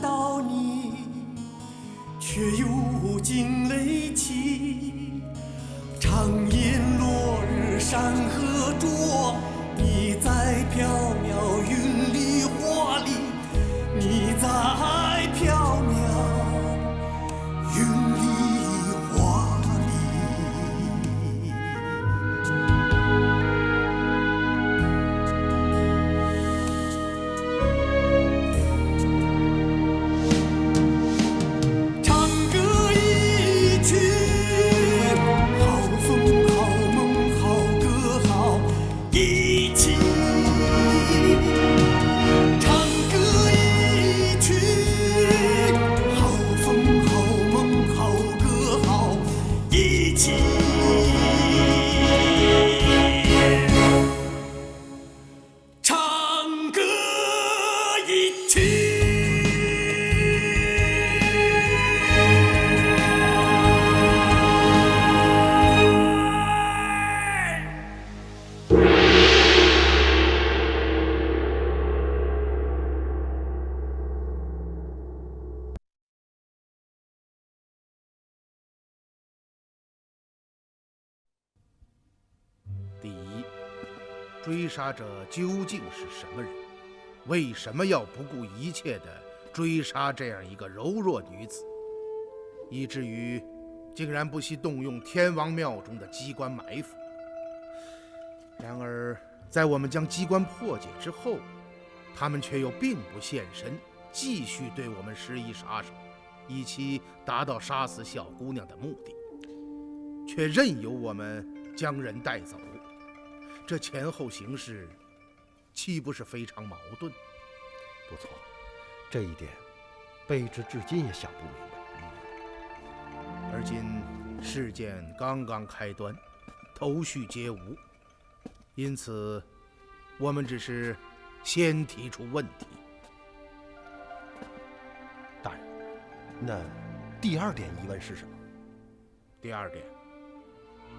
到你，却又惊雷起。长夜落日山河灼，你在缥缈云里花里，你在缥缈云里花里。唱歌一曲，好风好梦好歌好一起。唱歌一曲，好风好梦好歌好一起。唱歌一曲。第一，追杀者究竟是什么人？为什么要不顾一切地追杀这样一个柔弱女子，以至于竟然不惜动用天王庙中的机关埋伏？然而，在我们将机关破解之后，他们却又并不现身，继续对我们施以杀手，以期达到杀死小姑娘的目的，却任由我们将人带走。这前后形势，岂不是非常矛盾？不错，这一点，卑职至今也想不明白。而今事件刚刚开端，头绪皆无，因此，我们只是先提出问题。大人，那第二点疑问是什么？第二点，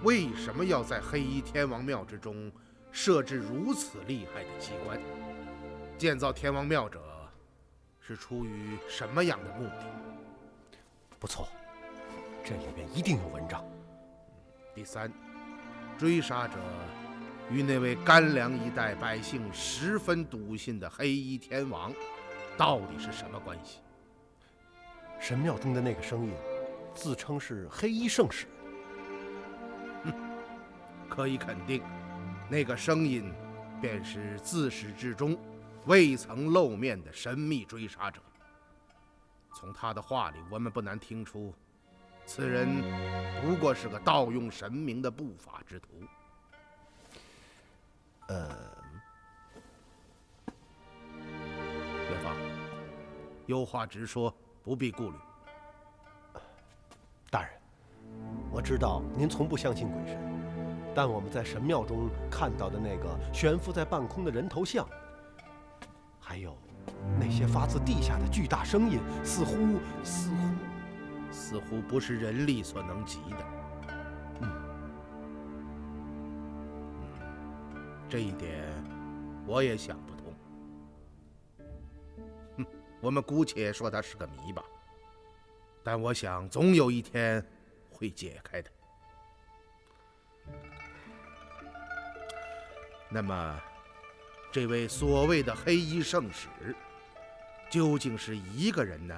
为什么要在黑衣天王庙之中设置如此厉害的机关？建造天王庙者是出于什么样的目的？不错，这里面一定有文章。第三，追杀者与那位甘凉一带百姓十分笃信的黑衣天王到底是什么关系？神庙中的那个声音自称是黑衣圣使。可以肯定，那个声音便是自始至终未曾露面的神秘追杀者。从他的话里，我们不难听出，此人不过是个盗用神明的不法之徒。元芳，有话直说，不必顾虑。大人，我知道您从不相信鬼神，但我们在神庙中看到的那个悬浮在半空的人头像，还有那些发自地下的巨大声音，似乎不是人力所能及的。这一点我也想不通。我们姑且说它是个谜吧，但我想总有一天会解开的。那么，这位所谓的黑衣圣使，究竟是一个人呢，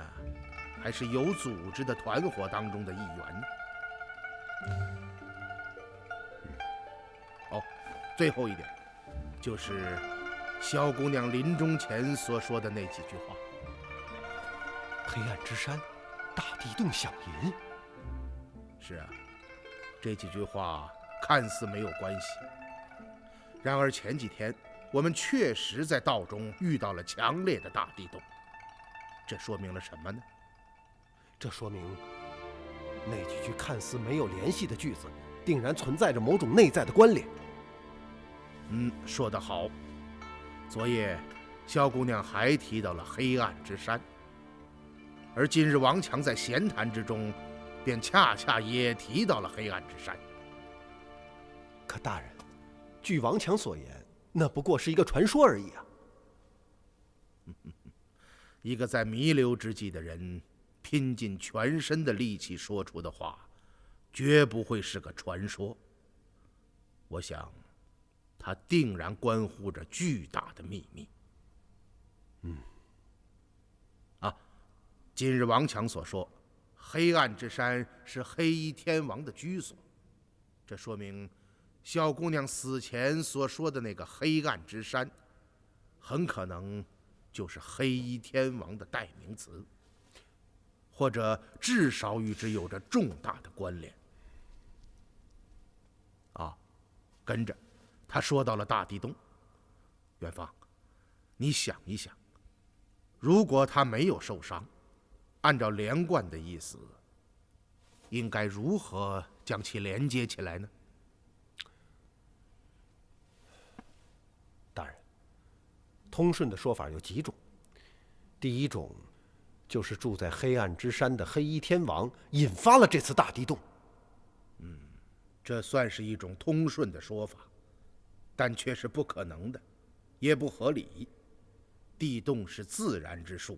还是有组织的团伙当中的一员呢？最后一点，就是萧姑娘临终前所说的那几句话：黑暗之山，大地洞响银。是啊，这几句话看似没有关系，然而前几天我们确实在道中遇到了强烈的大地洞，这说明了什么呢？这说明那几句看似没有联系的句子，定然存在着某种内在的关联。说得好。昨夜萧姑娘还提到了黑暗之山，而今日王强在闲谈之中便恰恰也提到了黑暗之山。可大人，据王强所言，那不过是一个传说而已啊。一个在弥留之际的人拼尽全身的力气说出的话，绝不会是个传说。我想，它定然关乎着巨大的秘密。今日王强所说，黑暗之山是黑衣天王的居所，这说明小姑娘死前所说的那个黑暗之山，很可能就是黑衣天王的代名词，或者至少与之有着重大的关联。跟着他说到了大地洞。元芳，你想一想，如果他没有受伤，按照连贯的意思，应该如何将其连接起来呢？大人，通顺的说法有几种。第一种，就是住在黑暗之山的黑衣天王引发了这次大地洞。这算是一种通顺的说法，但却是不可能的，也不合理。地洞是自然之术，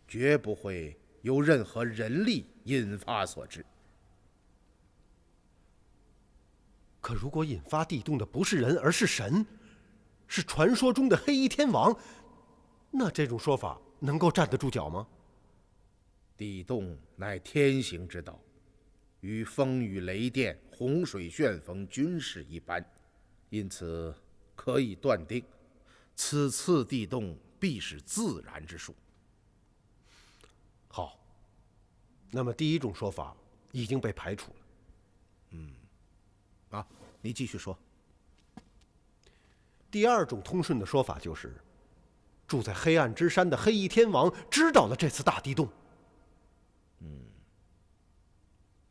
绝不会由任何人力引发所致。可如果引发地洞的不是人，而是神，是传说中的黑衣天王，那这种说法能够站得住脚吗？地洞乃天行之道，与风雨雷电、洪水旋风均是一般，因此可以断定，此次地洞必是自然之术。好，那么第一种说法已经被排除了。你继续说。第二种通顺的说法就是，住在黑暗之山的黑衣天王知道了这次大地洞。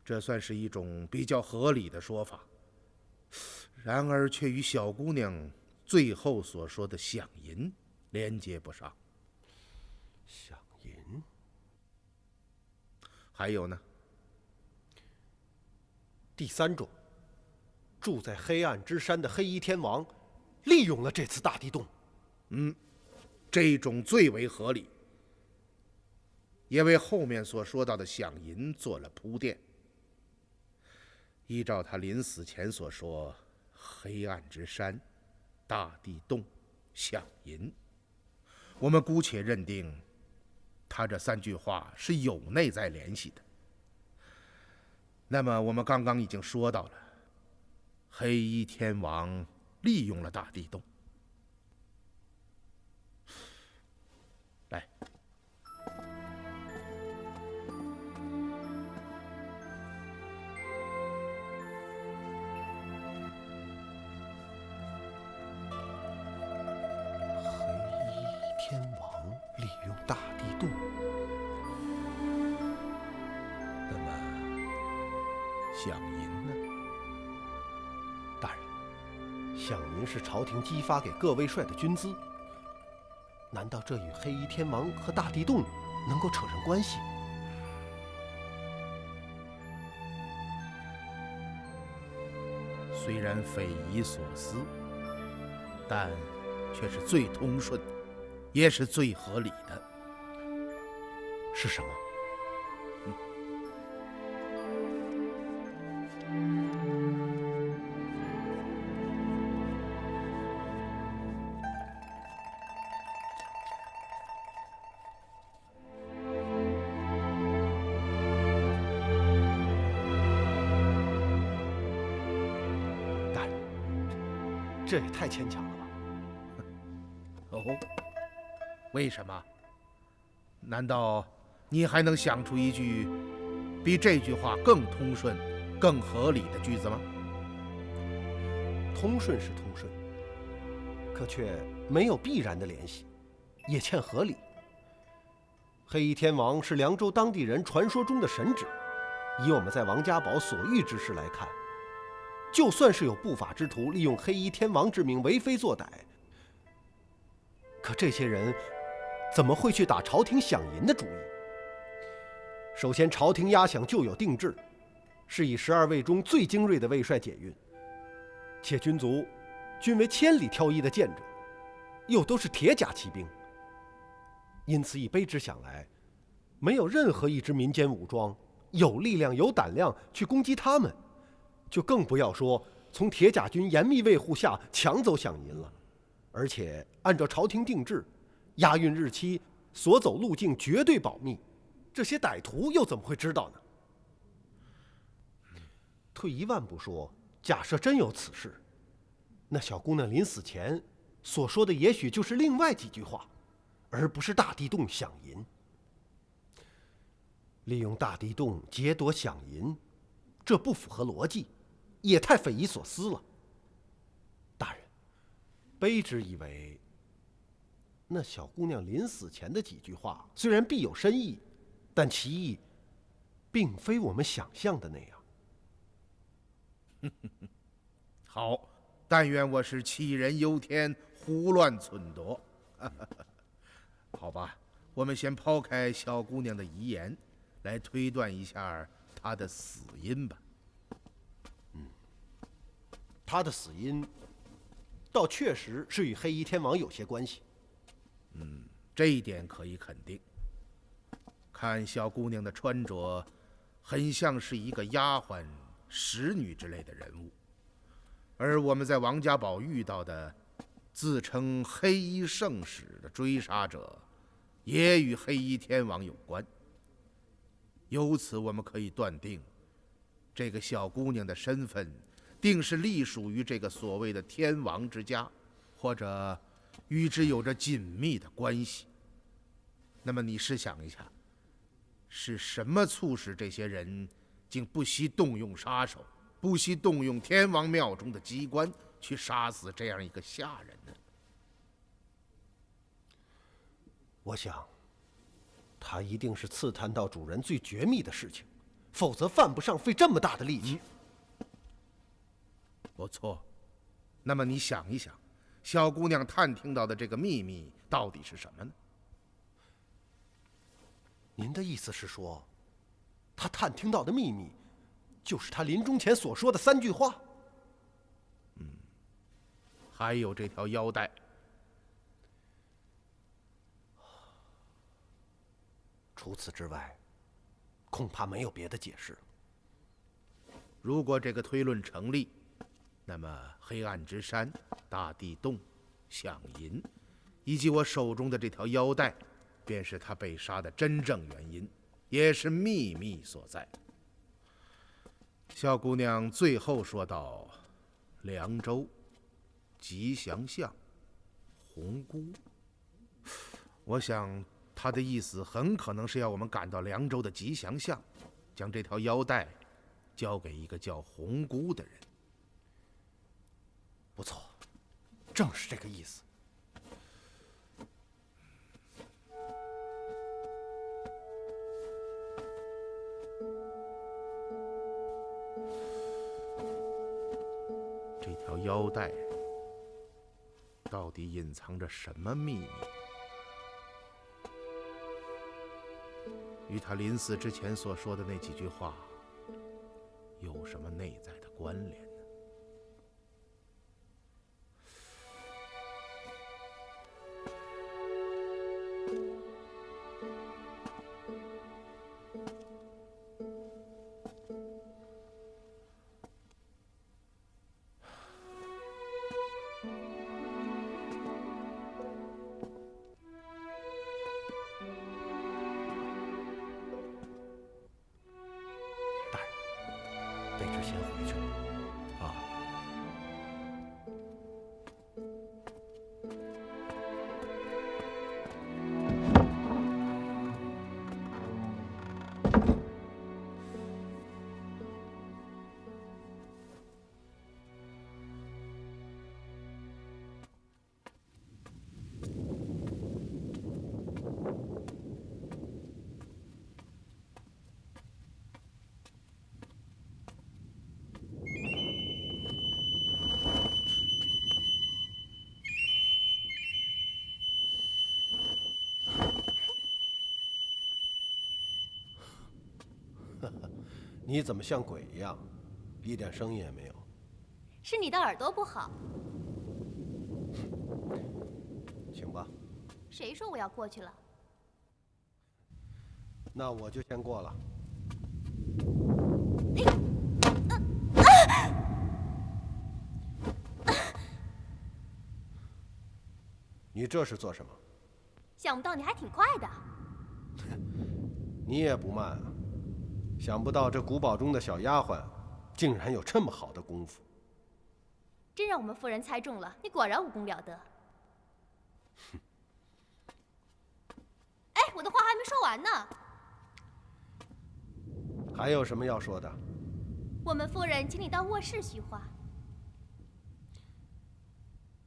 这算是一种比较合理的说法，然而却与小姑娘最后所说的响银连接不上。响银？还有呢？第三种，住在黑暗之山的黑衣天王利用了这次大地洞。这种最为合理，也为后面所说到的响银做了铺垫。依照他临死前所说，黑暗之山、大地洞、响银，我们姑且认定他这3句话是有内在联系的。那么我们刚刚已经说到了，黑衣天王利用了大地洞。来，天王利用大地洞，那么响银呢？大人，响银是朝廷激发给各位帅的军资，难道这与黑衣天王和大地洞能够扯上关系？虽然匪夷所思，但却是最通顺，也是最合理的。是什么？大人，这也太牵强了吧？哦，为什么？难道你还能想出一句比这句话更通顺、更合理的句子吗？通顺是通顺，可却没有必然的联系，也欠合理。黑衣天王是凉州当地人传说中的神祇，以我们在王家堡所遇之事来看，就算是有不法之徒利用黑衣天王之名为非作歹，可这些人怎么会去打朝廷饷银的主意？首先，朝廷压饷就有定制，是以12位中最精锐的卫帅检运，且军卒均为千里挑一的健者，又都是铁甲骑兵。因此以卑职想来，没有任何一支民间武装有力量有胆量去攻击他们，就更不要说从铁甲军严密卫护下抢走饷银了。而且按照朝廷定制，押运日期、所走路径绝对保密，这些歹徒又怎么会知道呢？退一万步说，假设真有此事，那小姑娘临死前所说的也许就是另外几句话，而不是大地洞饷银。利用大地洞劫夺饷银，这不符合逻辑，也太匪夷所思了。大人，卑职以为，那小姑娘临死前的几句话虽然必有深意，但其意并非我们想象的那样。好，但愿我是杞人忧天，胡乱忖度。好吧，我们先抛开小姑娘的遗言，来推断一下她的死因吧。她的死因倒确实是与黑衣天王有些关系。这一点可以肯定。看小姑娘的穿着，很像是一个丫鬟、使女之类的人物，而我们在王家堡遇到的自称黑衣圣使的追杀者，也与黑衣天王有关。由此我们可以断定，这个小姑娘的身份定是隶属于这个所谓的天王之家，或者与之有着紧密的关系。那么你试想一下，是什么促使这些人竟不惜动用杀手，不惜动用天王庙中的机关去杀死这样一个下人呢？我想，他一定是刺探到主人最绝密的事情，否则犯不上费这么大的力气。不错，那么你想一想，小姑娘探听到的这个秘密到底是什么呢？您的意思是说，他探听到的秘密，就是他临终前所说的3句话？还有这条腰带。除此之外，恐怕没有别的解释。如果这个推论成立，那么黑暗之山、大地洞、饷银，以及我手中的这条腰带，便是他被杀的真正原因，也是秘密所在。小姑娘最后说道：“凉州、吉祥巷、红姑。”我想她的意思很可能是要我们赶到凉州的吉祥巷，将这条腰带交给一个叫红姑的人。不错，正是这个意思。这条腰带到底隐藏着什么秘密？与他临死之前所说的那几句话有什么内在的关联呢？卑职先回去了。啊。你怎么像鬼一样，一点声音也没有？是你的耳朵不好。请吧。谁说我要过去了？那我就先过了。你这是做什么？想不到你还挺快的。你也不慢啊！想不到这古堡中的小丫鬟，竟然有这么好的功夫。真让我们夫人猜中了，你果然武功了得。哎，我的话还没说完呢。还有什么要说的？我们夫人请你到卧室叙话。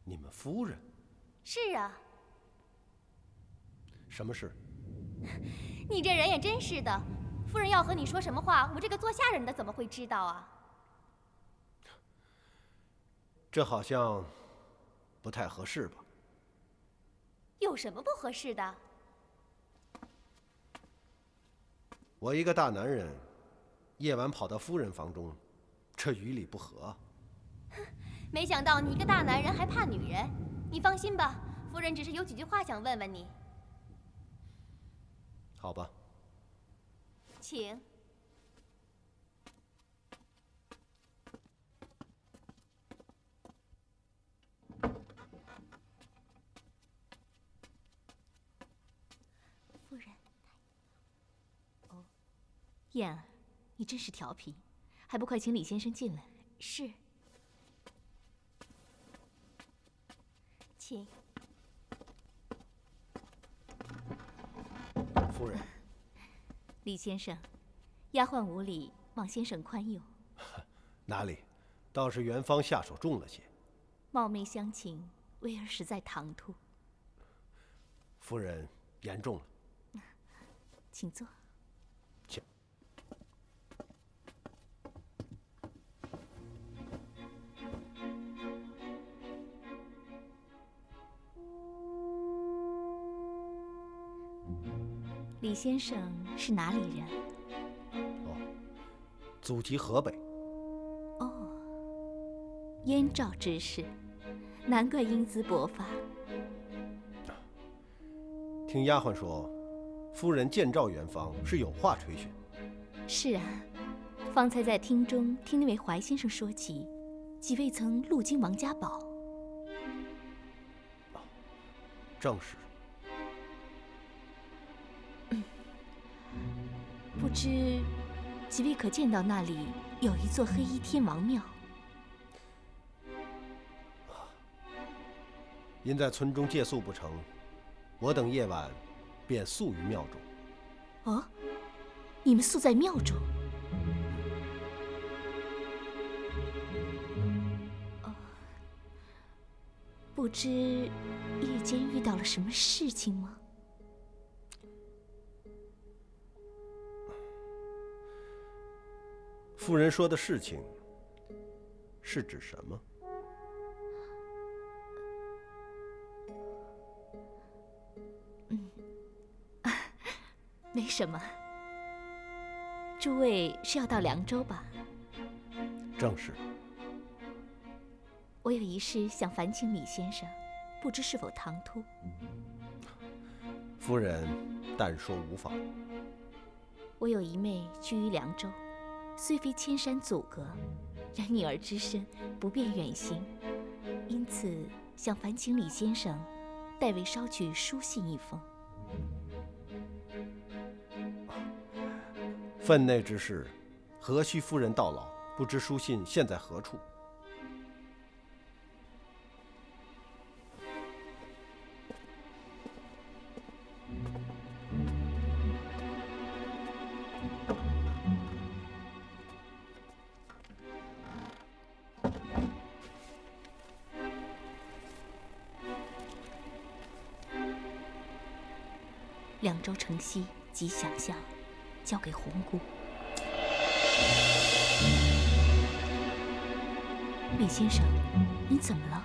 你们夫人？是啊。什么事？你这人也真是的，夫人要和你说什么话，我这个做下人的怎么会知道啊？这好像不太合适吧？有什么不合适的？我一个大男人，夜晚跑到夫人房中，这于理不合啊。没想到你一个大男人还怕女人。你放心吧，夫人只是有几句话想问问你。好吧，请。夫人。哦，燕儿，你真是调皮，还不快请李先生进来？是。请。夫人。李先生，丫鬟无礼，望先生宽宥。哪里，倒是元芳下手重了些。冒昧相请，微儿实在唐突。夫人言重了。请坐。请。李先生是哪里人？哦，祖籍河北。哦，燕赵之士，难怪英姿勃发。听丫鬟说，夫人见召元芳是有话垂询。是啊，方才在厅中听那位怀先生说起，几位曾路经王家堡。哦，正是。不知几位可见到那里有一座黑衣天王庙？因在村中借宿不成，我等夜晚便宿于庙中。哦，你们宿在庙中？哦，不知夜间遇到了什么事情吗？夫人说的事情是指什么？没什么。诸位是要到凉州吧？正是。我有一事想烦请李先生，不知是否唐突？夫人但说无妨。我有一妹居于凉州，虽非千山阻隔，然女儿之身不便远行，因此想烦请李先生代为捎去书信一封。分内之事，何须夫人到老？不知书信现在何处？凉州城西吉祥巷，交给红姑。李先生，您怎么了？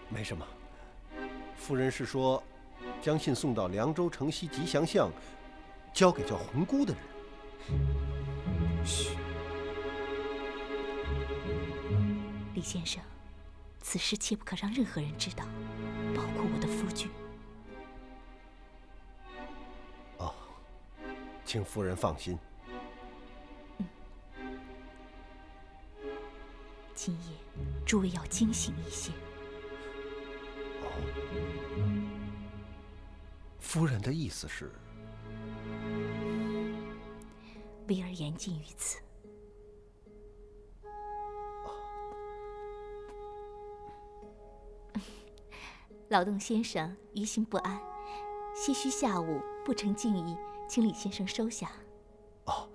没什么。夫人是说，将信送到凉州城西吉祥巷，交给叫红姑的人。嘘。李先生，此事切不可让任何人知道，包括我的夫君。请夫人放心。今夜，诸位要惊醒一些。夫人的意思是？微儿言尽于此。劳动先生于心不安，些许下午不成敬意，请李先生收下。哦，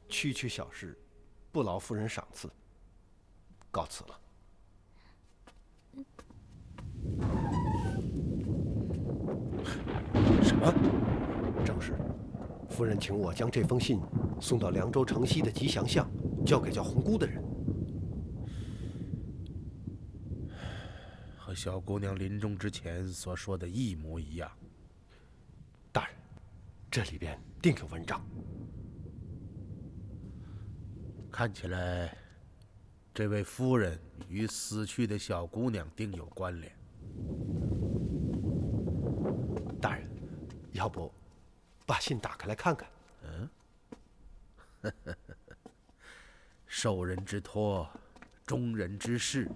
区区小事，不劳夫人赏赐。告辞了。什么？正是。夫人请我将这封信送到凉州城西的吉祥巷，交给叫红姑的人。和小姑娘临终之前所说的一模一样。大人，这里边定有文章。看起来，这位夫人与死去的小姑娘定有关联。大人，要不把信打开来看看？受人之托，忠人之事，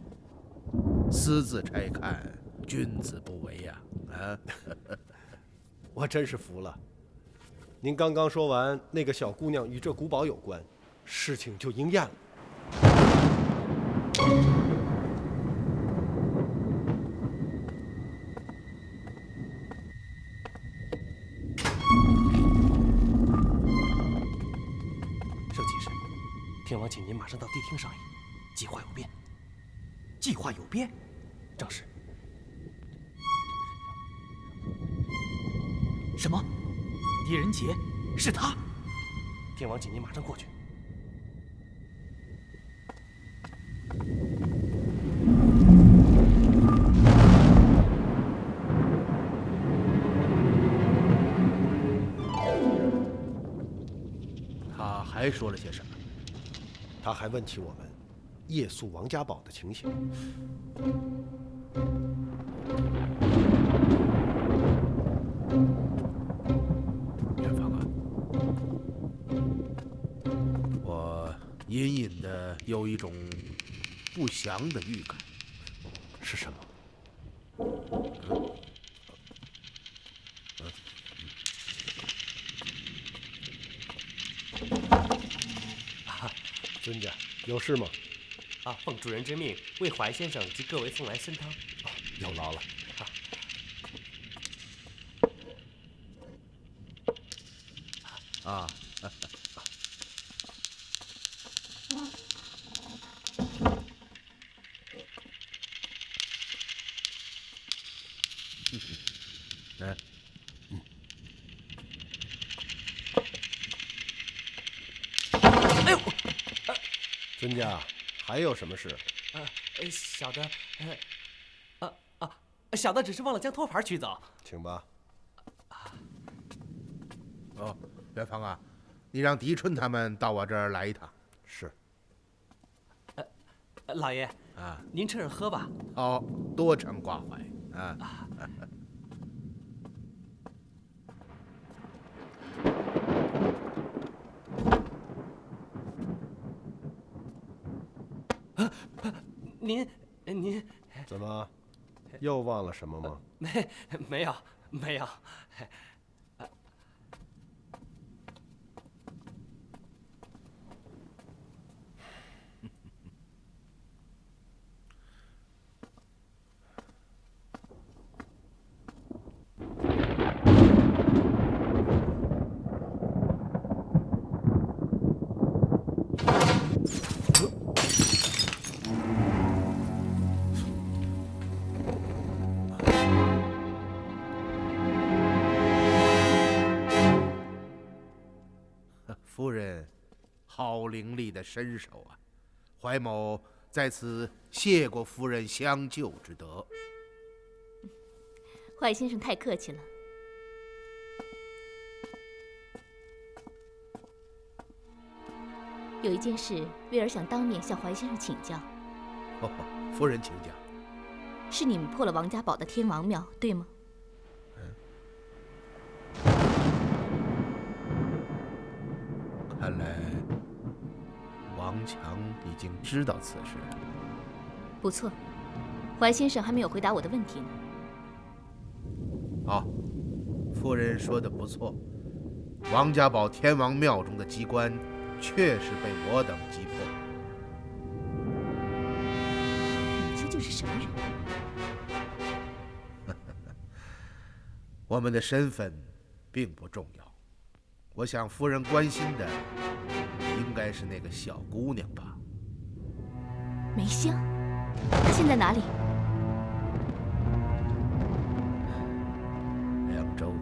私自拆看，君子不为呀！我真是服了。您刚刚说完那个小姑娘与这古堡有关，事情就应验了。圣骑士，天王请您马上到地厅商议，计划有变。计划有变？正是。什么？狄仁杰？是他？天王请您马上过去。他还说了些什么？他还问起我们夜宿王家堡的情形。元芳啊，我隐隐的有一种不祥的预感。是什么？尊家，有事吗？啊，奉主人之命，为怀先生及各位送来参汤。有劳了。啊，哎呦！尊家，还有什么事？小的，小的只是忘了将托盘取走。请吧。哦，元芳啊，你让狄春他们到我这儿来一趟。是。老爷啊，您趁热喝吧。好，多承挂怀啊。您怎么，又忘了什么吗？没有。夫人，好伶俐的身手啊！怀某在此谢过夫人相救之德。怀先生太客气了。有一件事，威尔想当面向怀先生请教。哦，夫人请讲。是你们破了王家堡的天王庙，对吗？已经知道此事了。不错，怀先生还没有回答我的问题呢。好，夫人说的不错，王家堡天王庙中的机关确实被我等击破。你究竟是什么人？我们的身份并不重要，我想夫人关心的应该是那个小姑娘吧。梅香，她现在哪里？凉州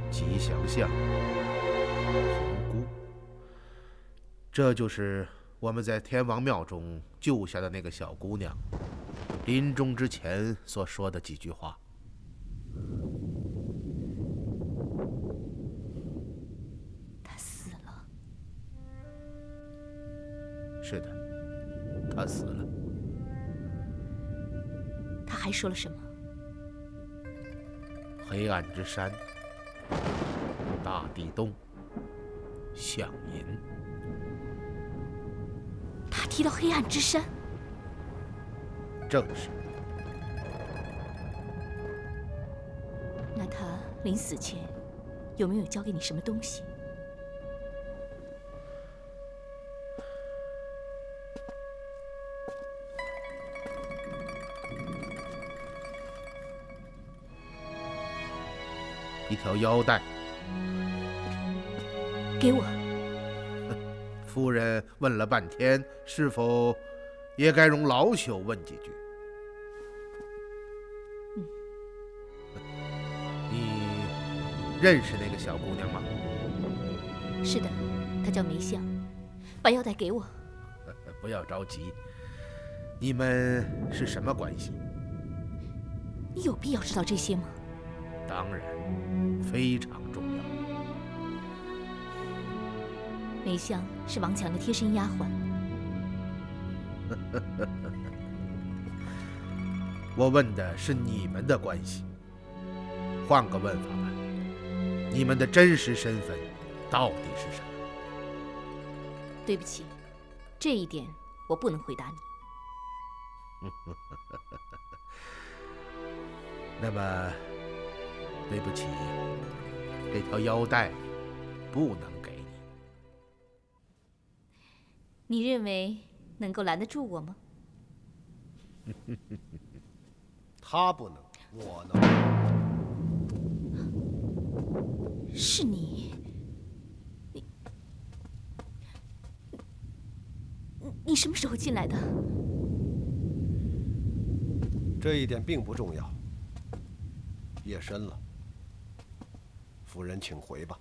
吉祥巷红姑，这就是我们在天王庙中救下的那个小姑娘临终之前所说的几句话。她死了。是的，她死了。她还说了什么？黑暗之山，大地洞，响银。她提到黑暗之山。正是。那她临死前有没有交给你什么东西？一条腰带。给我。夫人问了半天，是否也该容老朽问几句？你认识那个小姑娘吗？是的，她叫梅香。把腰带给我。不要着急，你们是什么关系？你有必要知道这些吗？当然，非常重要。梅香是王强的贴身丫鬟。我问的是你们的关系。换个问法吧，你们的真实身份到底是什么？对不起，这一点我不能回答你。那么，对不起，这条腰带不能给你。你认为能够拦得住我吗？他不能，我能。是你，你什么时候进来的？这一点并不重要。夜深了，夫人请回吧。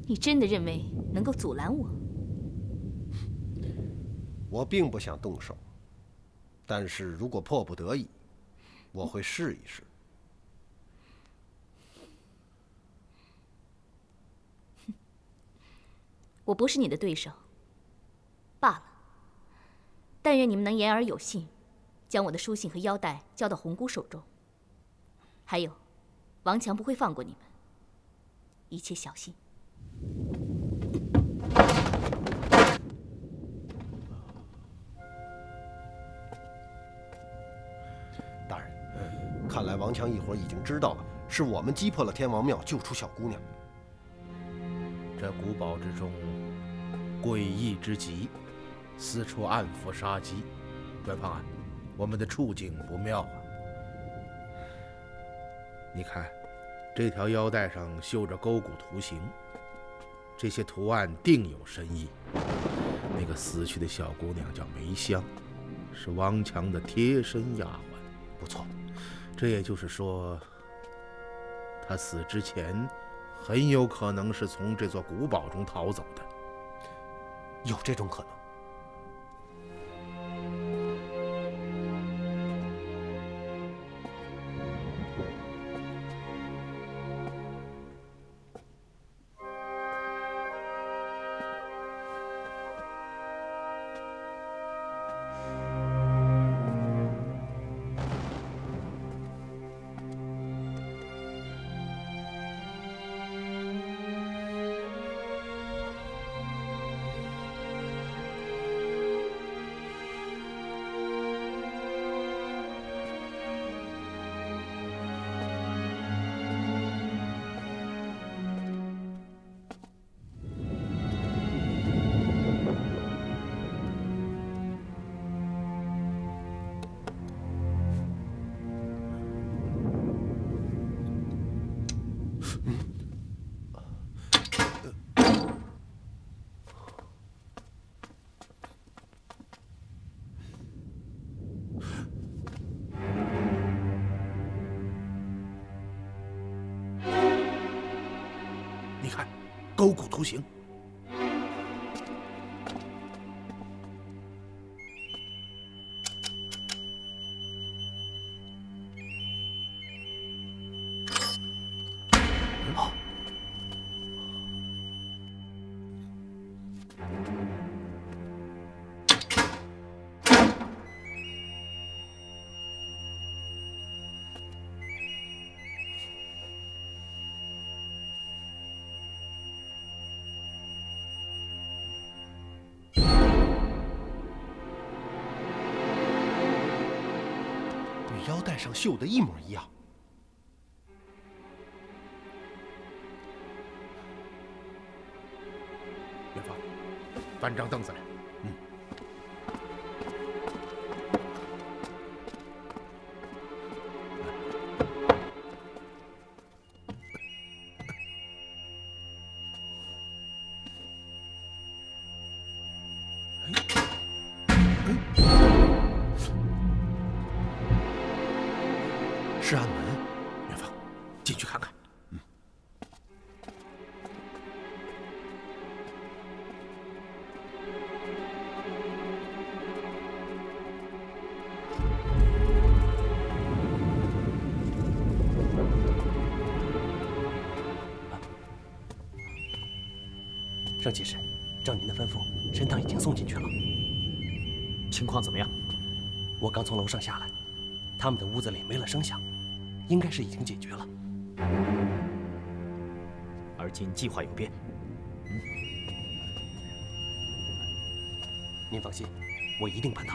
你真的认为能够阻拦我？我并不想动手，但是如果迫不得已，我会试一试。我不是你的对手，罢了。但愿你们能言而有信，将我的书信和腰带交到红姑手中。还有，王强不会放过你们，一切小心。大人，看来王强一伙已经知道了，是我们击破了天王庙，救出小姑娘。这古堡之中诡异之极，四处暗伏杀机。段方啊，我们的处境不妙啊！你看，这条腰带上绣着勾股图形，这些图案定有深意。那个死去的小姑娘叫梅香，是王强的贴身丫鬟。不错，这也就是说，她死之前很有可能是从这座古堡中逃走的。有这种可能。你看，勾股图形。与腰带上绣的一模一样。元芳，搬张凳子来。是暗门。元芳，进去看看。圣骑士，照您的吩咐，神堂已经送进去了。情况怎么样？我刚从楼上下来，他们的屋子里没了声响，应该是已经解决了。而今计划有变。您放心，我一定办到。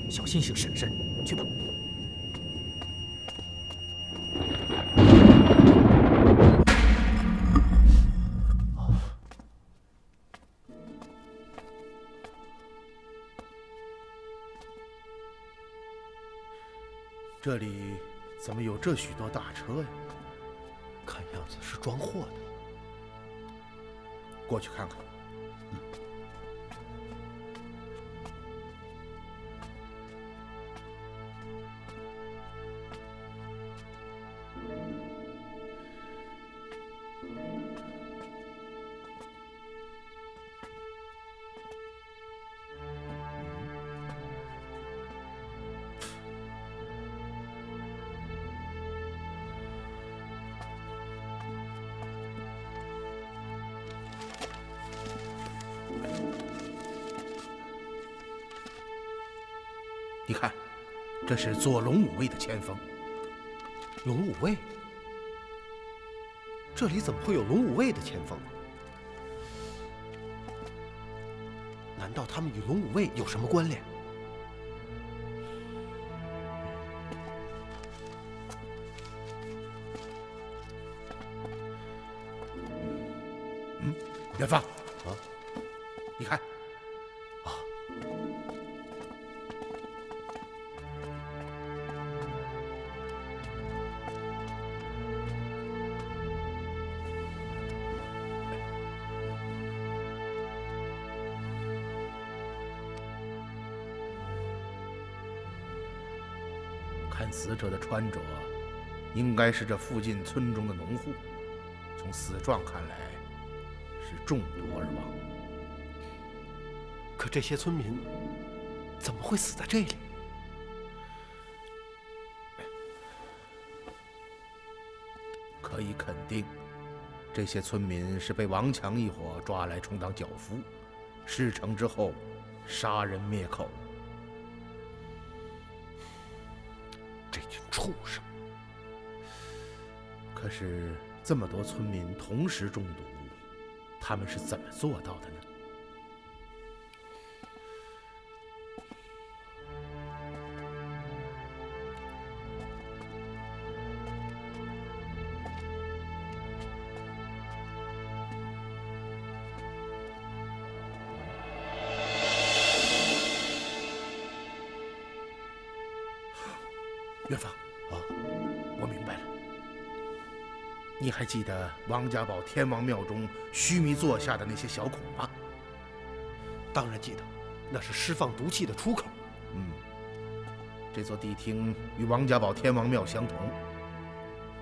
小心行事。是，去吧。这里怎么有这许多大车呀？看样子是装货的。过去看看。你看，这是左龙武卫的前锋。龙武卫？这里怎么会有龙武卫的前锋？难道他们与龙武卫有什么关联？元芳，你看，看死者的穿着，应该是这附近村中的农户。从死状看来，是中毒而亡。可这些村民怎么会死在这里？可以肯定，这些村民是被王强一伙抓来充当脚夫，事成之后杀人灭口。这群畜生！可是这么多村民同时中毒，他们是怎么做到的呢？元芳，我明白了。你还记得王家堡天王庙中须弥座下的那些小孔吗？当然记得，那是释放毒气的出口。这座地厅与王家堡天王庙相同，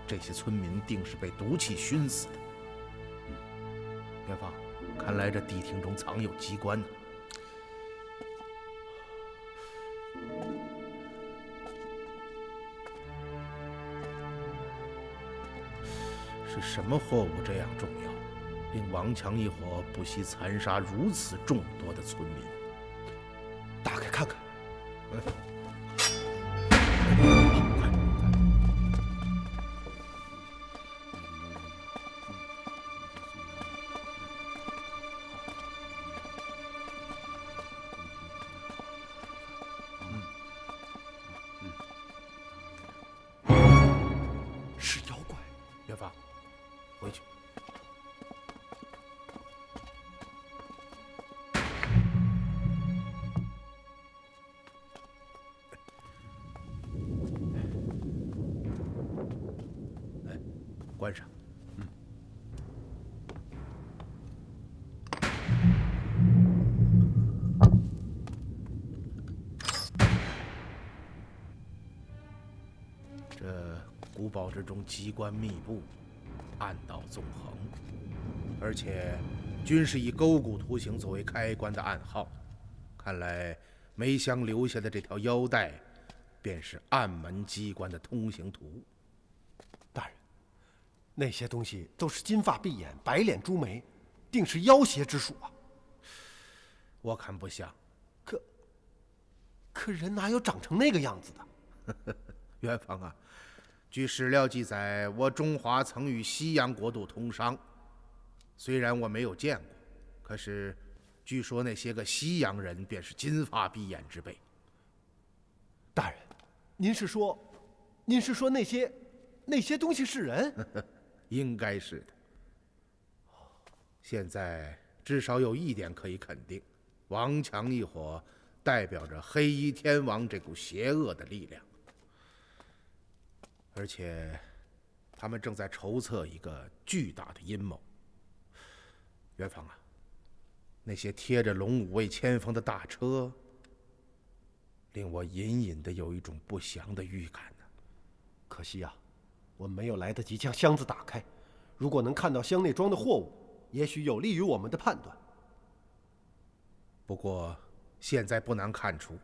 这些村民定是被毒气熏死的。元芳，看来这地厅中藏有机关呢。是什么货物这样重要，令王强一伙不惜残杀如此众多的村民？打开看看。是妖怪。元芳，回去。关上。这古堡之中机关密布，暗道纵横，而且均是以勾股图形作为开关的暗号。看来梅香留下的这条腰带，便是暗门机关的通行图。大人，那些东西都是金发碧眼、白脸朱眉，定是妖邪之属啊！我看不像。可人哪有长成那个样子的？元芳啊，据史料记载，我中华曾与西洋国度通商。虽然我没有见过，可是据说那些个西洋人便是金发碧眼之辈。大人，您是说那些东西是人？应该是的。现在至少有一点可以肯定，王强一伙代表着黑衣天王这股邪恶的力量，而且他们正在筹策一个巨大的阴谋。元芳啊，那些贴着龙武卫签封的大车，令我隐隐的有一种不祥的预感呢。可惜啊，我们没有来得及将箱子打开。如果能看到箱内装的货物，也许有利于我们的判断。不过现在不难看出，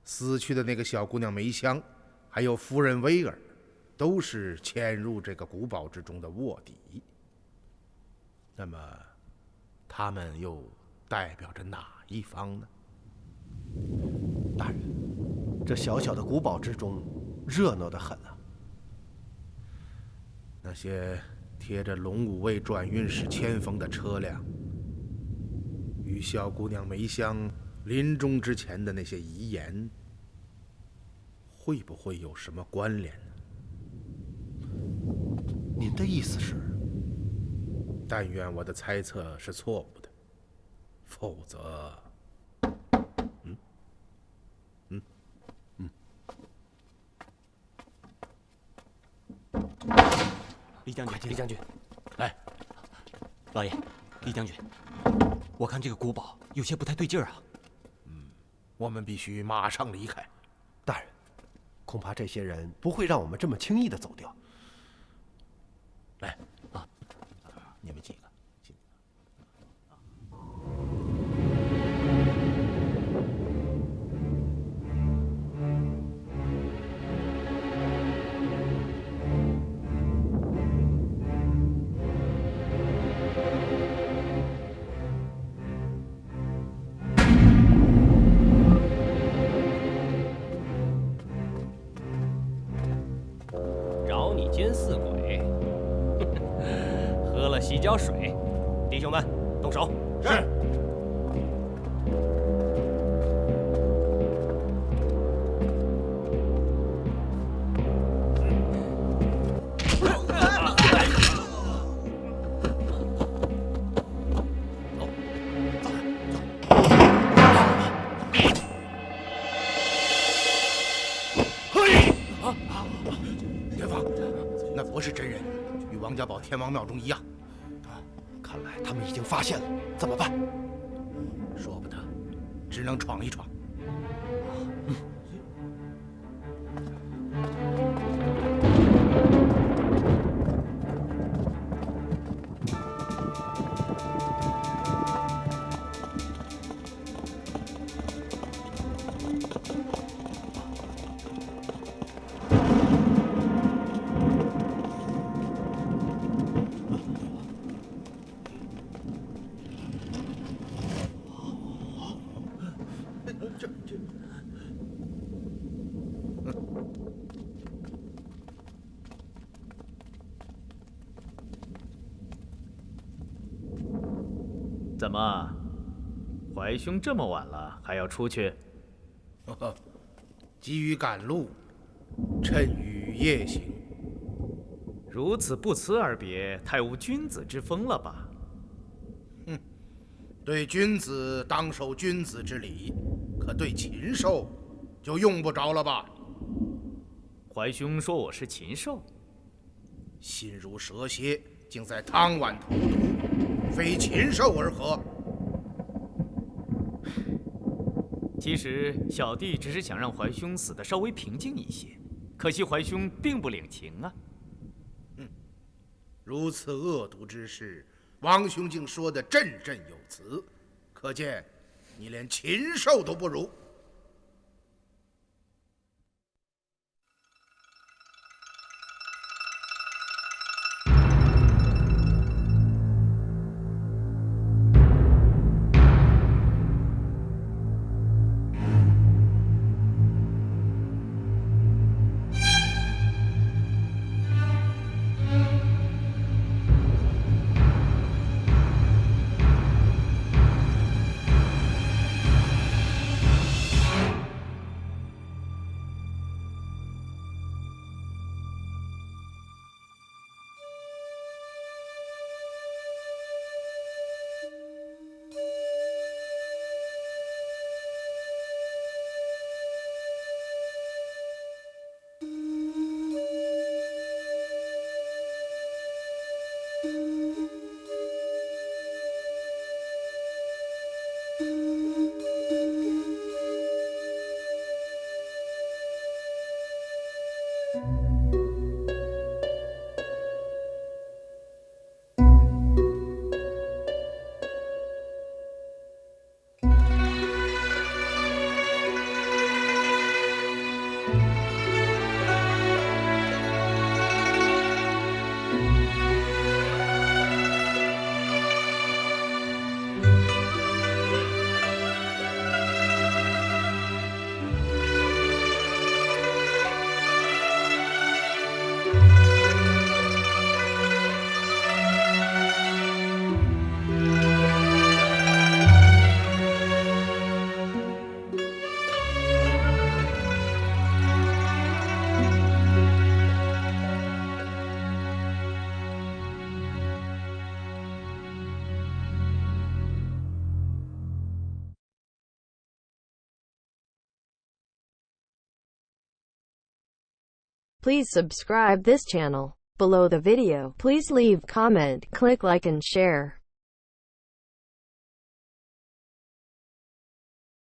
死去的那个小姑娘梅香，还有夫人威尔，都是潜入这个古堡之中的卧底。那么，他们又代表着哪一方呢？大人，这小小的古堡之中，热闹得很啊。那些贴着龙武卫转运使签封的车辆，与小姑娘梅香临终之前的那些遗言，会不会有什么关联呢？您的意思是？但愿我的猜测是错误的，否则……李将军，来，老爷，李将军，我看这个古堡有些不太对劲儿啊。我们必须马上离开。大人，恐怕这些人不会让我们这么轻易的走掉。来啊，你们几个。饶你奸似鬼，喝了洗脚水，弟兄们，动手！是。元芳，那不是真人，与王家堡天王庙中一样。看来他们已经发现了，怎么办？说不得，只能闯一闯。怎么，怀兄这么晚了还要出去？呵呵，急于赶路，趁雨夜行。如此不辞而别，太无君子之风了吧？对君子当守君子之礼，可对禽兽就用不着了吧？怀兄说我是禽兽，心如蛇蝎，竟在汤碗荼毒，非禽兽而何？其实小弟只是想让怀兄死得稍微平静一些，可惜怀兄并不领情啊。如此恶毒之事，王兄竟说得振振有词，可见你连禽兽都不如。Please subscribe this channel. Below the video, please leave comment, click like and share.